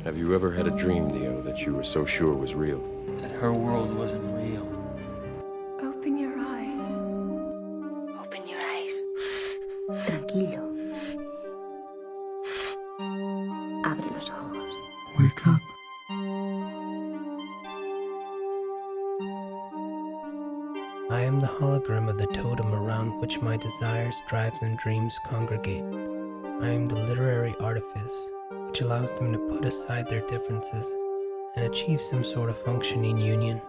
Have you ever had a dream, Neo, that you were so sure was real? That her world wasn't real. Open your eyes. Open your eyes. Tranquilo. Abre los ojos. Wake up. I am the hologram of the totem around which my desires, drives, and dreams congregate. I am the literary artifice which allows them to put aside their differences and achieve some sort of functioning union.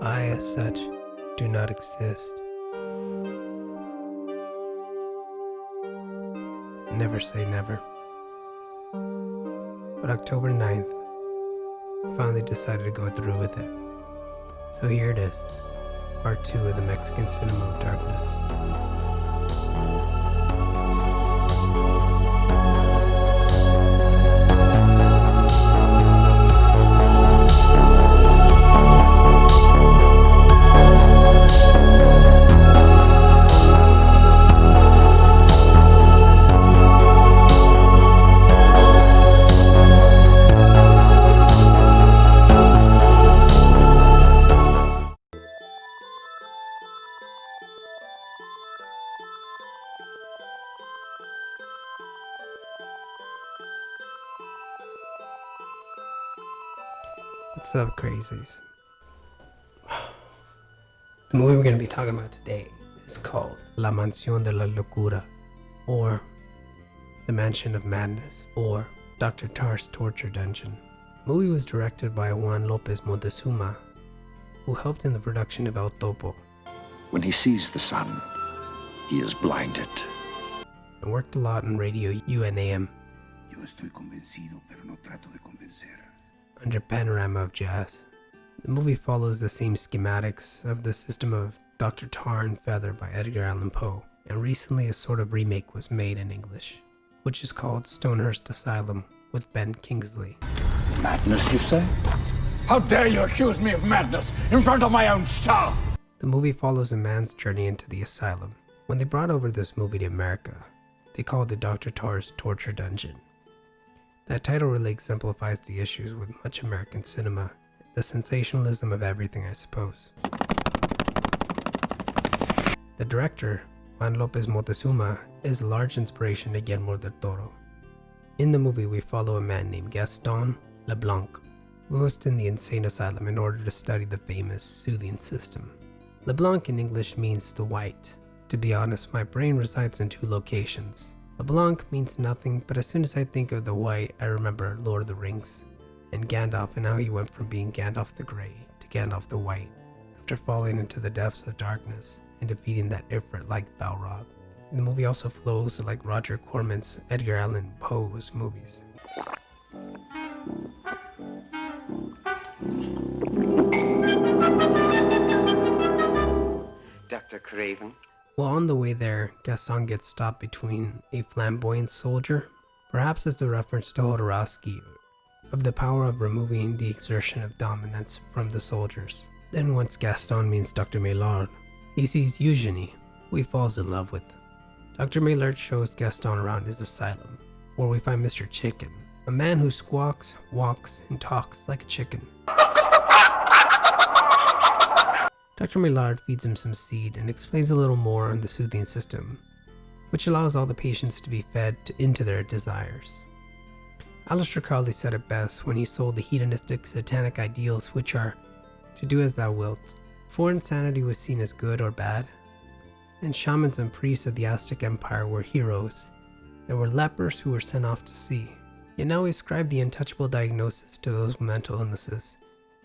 I, as such, do not exist. Never say never. But October 9th, I finally decided to go through with it. So here it is, part 2 of the Mexican Cinema of Darkness. What's up, crazies? The movie we're going to be talking about today is called La Mansión de la Locura, or The Mansion of Madness, or Dr. Tar's Torture Dungeon. The movie was directed by Juan López Moctezuma, who helped in the production of El Topo. When he sees the sun, he is blinded. And worked a lot on Radio UNAM. Yo estoy convencido, pero no trato de convencer. Under Panorama of Jazz. The movie follows the same schematics of the System of Dr. Tar and Feather by Edgar Allan Poe, and recently a sort of remake was made in English, which is called Stonehurst Asylum with Ben Kingsley. Madness, you say? How dare you accuse me of madness in front of my own staff? The movie follows a man's journey into the asylum. When they brought over this movie to America, they called it Dr. Tar's Torture Dungeon. That title really exemplifies the issues with much American cinema, the sensationalism of everything, I suppose. The director, Juan López Moctezuma, is a large inspiration to Guillermo del Toro. In the movie, we follow a man named Gaston LeBlanc, who goes to the insane asylum in order to study the famous soothing system. LeBlanc in English means the white. To be honest, my brain resides in two locations. LeBlanc means nothing, but as soon as I think of the white, I remember Lord of the Rings and Gandalf and how he went from being Gandalf the Grey to Gandalf the White after falling into the depths of darkness and defeating that Ifrit like Balrog. The movie also flows like Roger Corman's Edgar Allan Poe's movies. Dr. Craven. While on the way there, Gaston gets stopped between a flamboyant soldier, perhaps as a reference to Jodorowsky, of the power of removing the exertion of dominance from the soldiers. Then once Gaston meets Dr. Maillard, he sees Eugenie, who he falls in love with. Dr. Maillard shows Gaston around his asylum, where we find Mr. Chicken, a man who squawks, walks, and talks like a chicken. Dr. Maillard feeds him some seed and explains a little more on the soothing system, which allows all the patients to be fed into their desires. Aleister Crowley said it best when he sold the hedonistic satanic ideals, which are to do as thou wilt. Before insanity was seen as good or bad, and shamans and priests of the Aztec Empire were heroes. There were lepers who were sent off to sea. Yet now we ascribe the untouchable diagnosis to those with mental illnesses.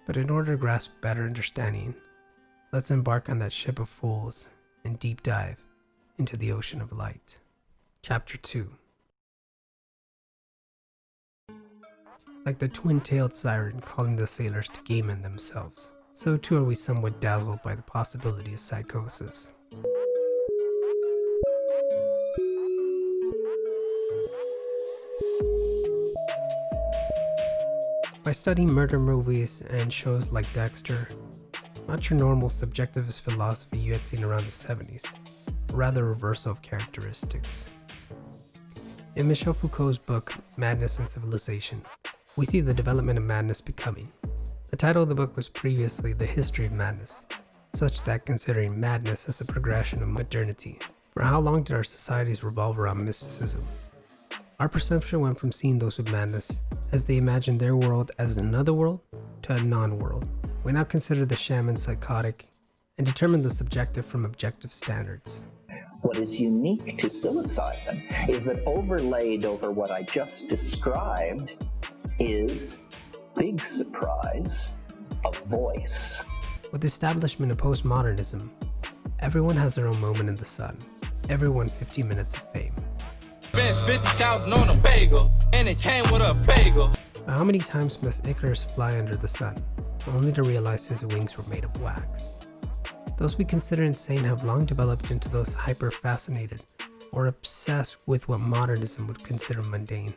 But in order to grasp better understanding, let's embark on that ship of fools and deep dive into the ocean of light. Chapter 2. Like the twin-tailed siren calling the sailors to game in themselves, so too are we somewhat dazzled by the possibility of psychosis. By studying murder movies and shows like Dexter, not your normal subjectivist philosophy you had seen around the 70s, but rather a reversal of characteristics. In Michel Foucault's book, Madness and Civilization, we see the development of madness becoming. The title of the book was previously The History of Madness, such that considering madness as a progression of modernity. For how long did our societies revolve around mysticism? Our perception went from seeing those with madness as they imagined their world as another world to a non-world. We now consider the shaman psychotic and determine the subjective from objective standards. What is unique to psilocybin is that overlaid over what I just described is, big surprise, a voice. With the establishment of postmodernism, everyone has their own moment in the sun. Everyone 15 minutes of fame. Spent 50,000 on a bagel, and it came with a bagel. But how many times must Icarus fly under the sun, only to realize his wings were made of wax? Those we consider insane have long developed into those hyper-fascinated or obsessed with what modernism would consider mundane.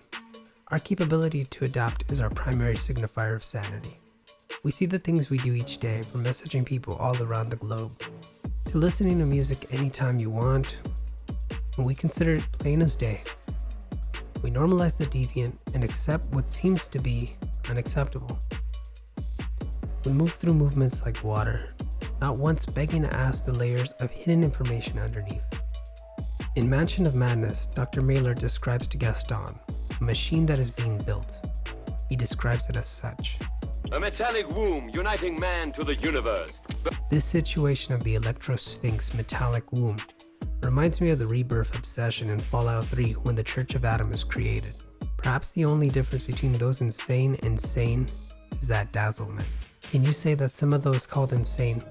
Our capability to adapt is our primary signifier of sanity. We see the things we do each day, from messaging people all around the globe, to listening to music anytime you want, and we consider it plain as day. We normalize the deviant and accept what seems to be unacceptable. We move through movements like water, not once begging to ask the layers of hidden information underneath. In Mansion of Madness, Dr. Mailer describes to Gaston a machine that is being built. He describes it as such. A metallic womb uniting man to the universe. This situation of the Electro-Sphinx metallic womb reminds me of the rebirth obsession in Fallout 3 when the Church of Adam is created. Perhaps the only difference between those insane and sane is that dazzlement. Can you say that some of those called insane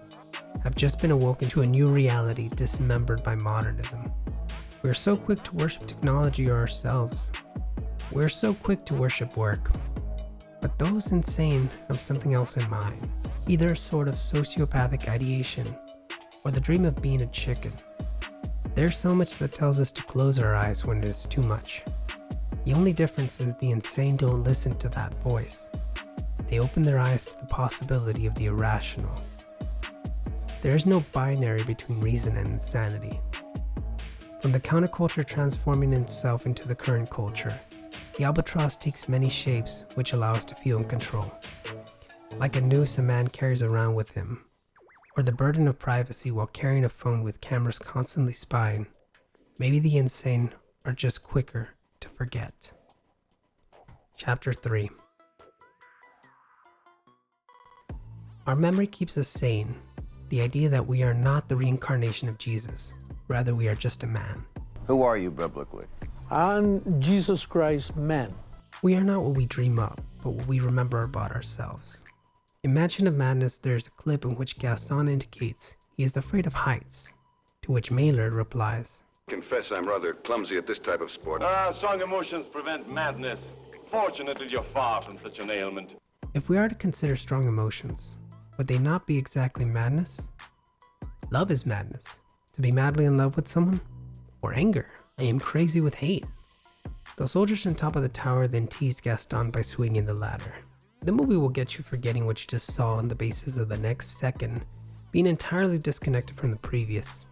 have just been awoken to a new reality dismembered by modernism? We're so quick to worship technology or ourselves. We're so quick to worship work. But those insane have something else in mind, either a sort of sociopathic ideation or the dream of being a chicken. There's so much that tells us to close our eyes when it is too much. The only difference is the insane don't listen to that voice. They open their eyes to the possibility of the irrational. There is no binary between reason and insanity. From the counterculture transforming itself into the current culture, the albatross takes many shapes which allow us to feel in control. Like a noose a man carries around with him, or the burden of privacy while carrying a phone with cameras constantly spying, maybe the insane are just quicker to forget. Chapter 3. Our memory keeps us sane. The idea that we are not the reincarnation of Jesus, rather we are just a man. Who are you biblically? I'm Jesus Christ, man. We are not what we dream up, but what we remember about ourselves. In Mansion of Madness, there is a clip in which Gaston indicates he is afraid of heights, to which Maillard replies, Confess I'm rather clumsy at this type of sport. Strong emotions prevent madness. Fortunately, you're far from such an ailment. if we are to consider strong emotions, would they not be exactly madness? Love is madness. To be madly in love with someone? Or anger? I am crazy with hate. The soldiers on top of the tower then tease Gaston by swinging the ladder. The movie will get you forgetting what you just saw on the basis of the next second being entirely disconnected from the previous.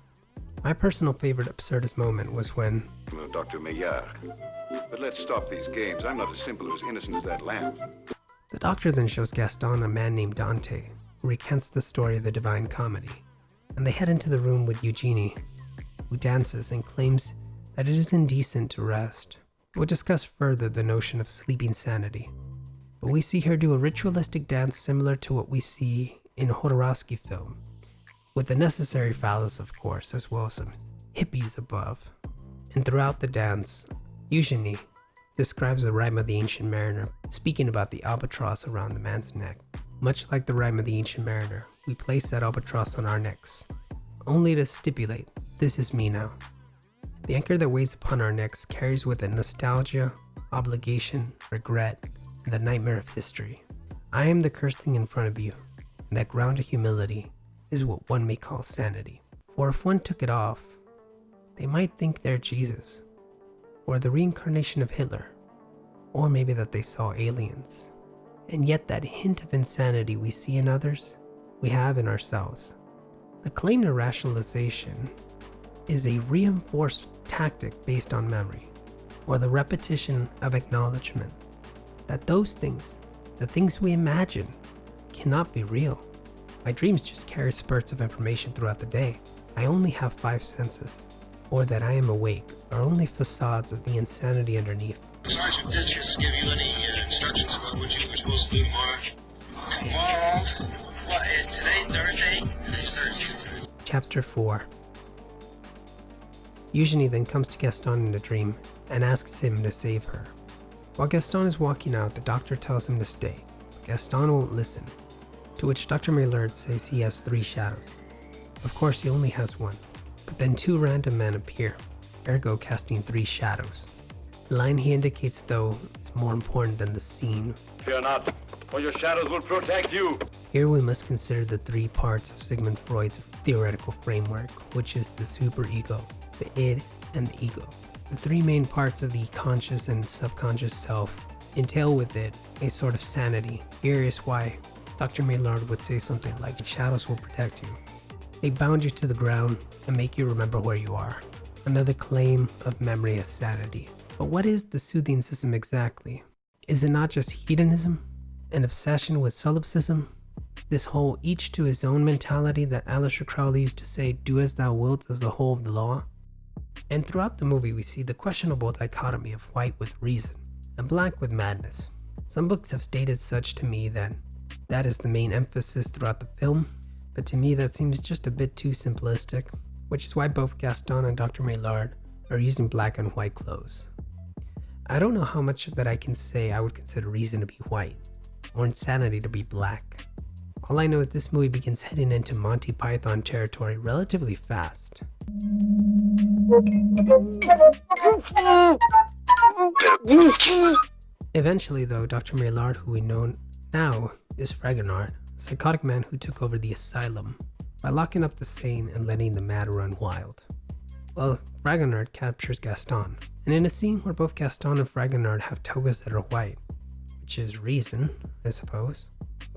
My personal favorite absurdist moment was when Dr. Maillard. But let's stop these games. I'm not as simple or as innocent as that lamp. the doctor then shows Gaston a man named Dante, who recants the story of the Divine Comedy, and they head into the room with Eugenie, who dances and claims that it is indecent to rest. We'll discuss further the notion of sleeping sanity, but we see her do a ritualistic dance similar to what we see in a Jodorowsky film, with the necessary phallus of course, as well as some hippies above. And throughout the dance, Eugenie describes the rhyme of the Ancient Mariner, speaking about the albatross around the man's neck. Much like the rhyme of the Ancient Mariner, we place that albatross on our necks, only to stipulate, this is me now. The anchor that weighs upon our necks carries with it nostalgia, obligation, regret, and the nightmare of history. I am the cursed thing in front of you, and that ground of humility is what one may call sanity. For if one took it off, they might think they're Jesus, or the reincarnation of Hitler, or maybe that they saw aliens. And yet that hint of insanity we see in others, we have in ourselves. The claim to rationalization is a reinforced tactic based on memory. or the repetition of acknowledgement that those things, the things we imagine, cannot be real. My dreams just carry spurts of information throughout the day. I only have 5 senses, or that I am awake are only facades of the insanity underneath. Sergeant, did just give you any instructions about what you were supposed to do tomorrow? Tomorrow? What, today, Thursday? Today's Thursday. Chapter 4. Eugenie then comes to Gaston in a dream and asks him to save her. While Gaston is walking out, the doctor tells him to stay. Gaston won't listen, to which Dr. Maillard says he has 3 shadows. Of course, he only has 1, but then 2 random men appear, ergo casting 3 shadows. The line he indicates, though, is more important than the scene. Fear not, for your shadows will protect you. Here we must consider the 3 parts of Sigmund Freud's theoretical framework, which is the superego, the id, and the ego. The 3 main parts of the conscious and subconscious self entail with it a sort of sanity. Here is why Dr. Maillard would say something like, shadows will protect you. They bound you to the ground and make you remember where you are. Another claim of memory as sanity. But what is the soothing system exactly? Is it not just hedonism? An obsession with solipsism? This whole each to his own mentality that Aleister Crowley used to say, do as thou wilt as the whole of the law? And throughout the movie we see the questionable dichotomy of white with reason and black with madness. Some books have stated such to me that is the main emphasis throughout the film, but to me that seems just a bit too simplistic, which is why both Gaston and Dr. Maillard are using black and white clothes. I don't know how much that I can say I would consider reason to be white, or insanity to be black. All I know is this movie begins heading into Monty Python territory relatively fast. Eventually though, Dr. Maillard, who we know now, is Fragonard, a psychotic man who took over the asylum by locking up the sane and letting the mad run wild. Well, Fragonard captures Gaston, and in a scene where both Gaston and Fragonard have togas that are white, which is reason, I suppose.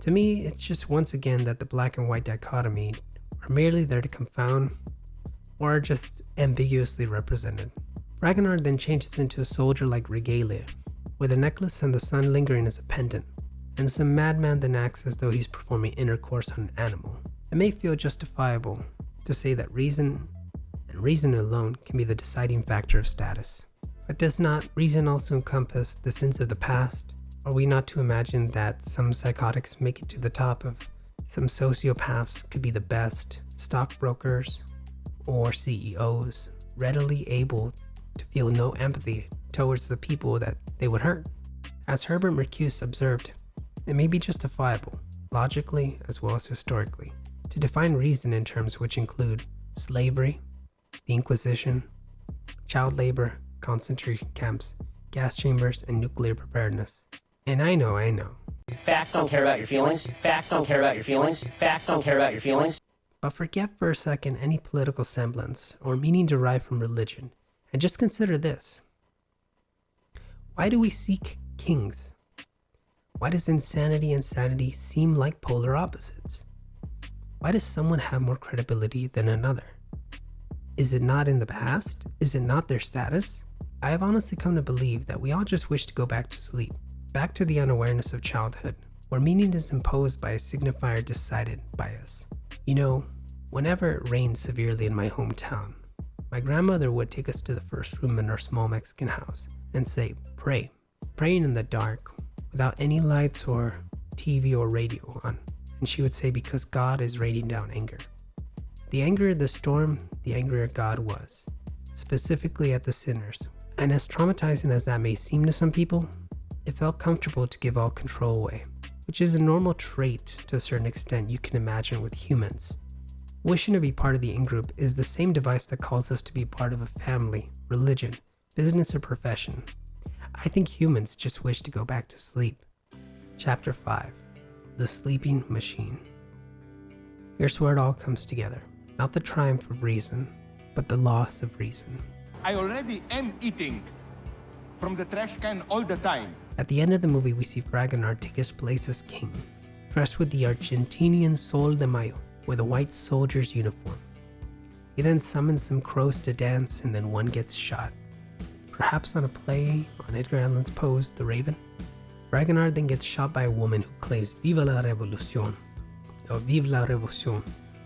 To me, it's just once again that the black and white dichotomy are merely there to confound, or are just ambiguously represented. Fragonard then changes into a soldier-like regalia, with a necklace and the sun lingering as a pendant, and some madman then acts as though he's performing intercourse on an animal. It may feel justifiable to say that reason, and reason alone, can be the deciding factor of status. But does not reason also encompass the sins of the past? Are we not to imagine that some psychotics make it to the top of some sociopaths could be the best stockbrokers or CEOs, readily able to feel no empathy towards the people that they would hurt? As Herbert Marcuse observed, it may be justifiable, logically as well as historically, to define reason in terms which include slavery, the Inquisition, child labor, concentration camps, gas chambers, and nuclear preparedness. And I know. Facts don't care about your feelings. Facts don't care about your feelings. Facts don't care about your feelings. But forget for a second any political semblance or meaning derived from religion, and just consider this. Why do we seek kings? Why does insanity and sanity seem like polar opposites? Why does someone have more credibility than another? Is it not in the past? Is it not their status? I have honestly come to believe that we all just wish to go back to sleep, back to the unawareness of childhood, where meaning is imposed by a signifier decided by us. You know, whenever it rained severely in my hometown, my grandmother would take us to the first room in our small Mexican house and say, pray. Praying in the dark, without any lights or TV or radio on. And she would say, because God is raining down anger. The angrier the storm, the angrier God was, specifically at the sinners. And as traumatizing as that may seem to some people, it felt comfortable to give all control away, which is a normal trait to a certain extent you can imagine with humans. Wishing to be part of the in-group is the same device that calls us to be part of a family, religion, business, or profession. I think humans just wish to go back to sleep. Chapter 5. The Sleeping Machine. Here's where it all comes together. Not the triumph of reason, but the loss of reason. I already am eating from the trash can all the time. At the end of the movie, we see Fragonard take his place as king, dressed with the Argentinian Sol de Mayo, with a white soldier's uniform. He then summons some crows to dance, and then one gets shot. perhaps on a play on Edgar Allan's Poe's The Raven. Ragnar then gets shot by a woman who claims Viva la Revolution, or Vive la Révolution.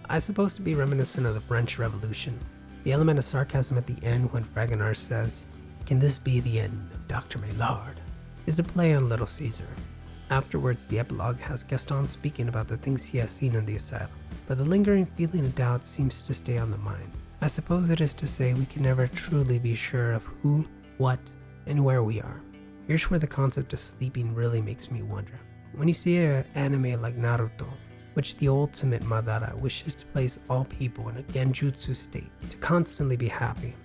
I suppose to be reminiscent of the French Revolution. The element of sarcasm at the end when Ragnar says, "Can this be the end of Dr. Maillard?" is a play on Little Caesar. Afterwards, the epilogue has Gaston speaking about the things he has seen in the asylum, but the lingering feeling of doubt seems to stay on the mind. I suppose it is to say we can never truly be sure of who, what, and where we are. Here's where the concept of sleeping really makes me wonder. When you see an anime like Naruto, which the ultimate Madara wishes to place all people in a genjutsu state to constantly be happy.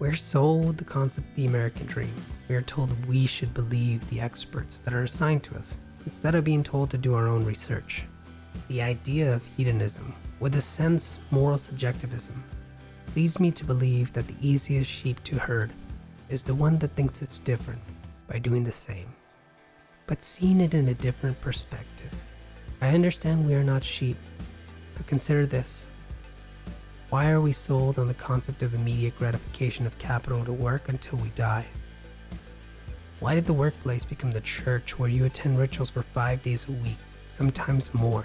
We're sold the concept of the American dream. We are told we should believe the experts that are assigned to us, instead of being told to do our own research. The idea of hedonism, with a sense moral subjectivism, leads me to believe that the easiest sheep to herd is the one that thinks it's different by doing the same, but seeing it in a different perspective. I understand we are not sheep, but consider this. Why are we sold on the concept of immediate gratification of capital to work until we die? Why did the workplace become the church where you attend rituals for 5 days a week, sometimes more?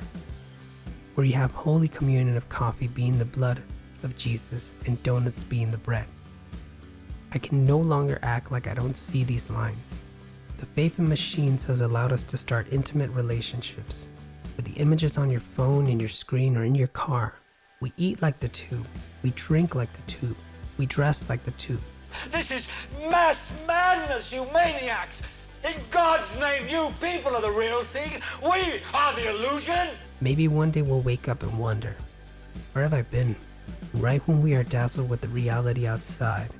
Where you have Holy Communion of coffee being the blood of Jesus and donuts being the bread? I can no longer act like I don't see these lines. The faith in machines has allowed us to start intimate relationships. With the images on your phone, in your screen, or in your car, we eat like the tube, we drink like the tube, we dress like the tube. This is mass madness, you maniacs! In God's name, you people are the real thing! We are the illusion! Maybe one day we'll wake up and wonder, where have I been? Right when we are dazzled with the reality outside,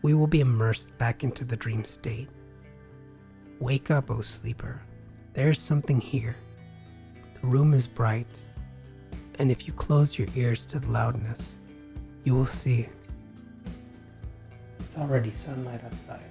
we will be immersed back into the dream state. Wake up, O sleeper. There's something here. The room is bright, and if you close your ears to the loudness, you will see. It's already sunlight outside.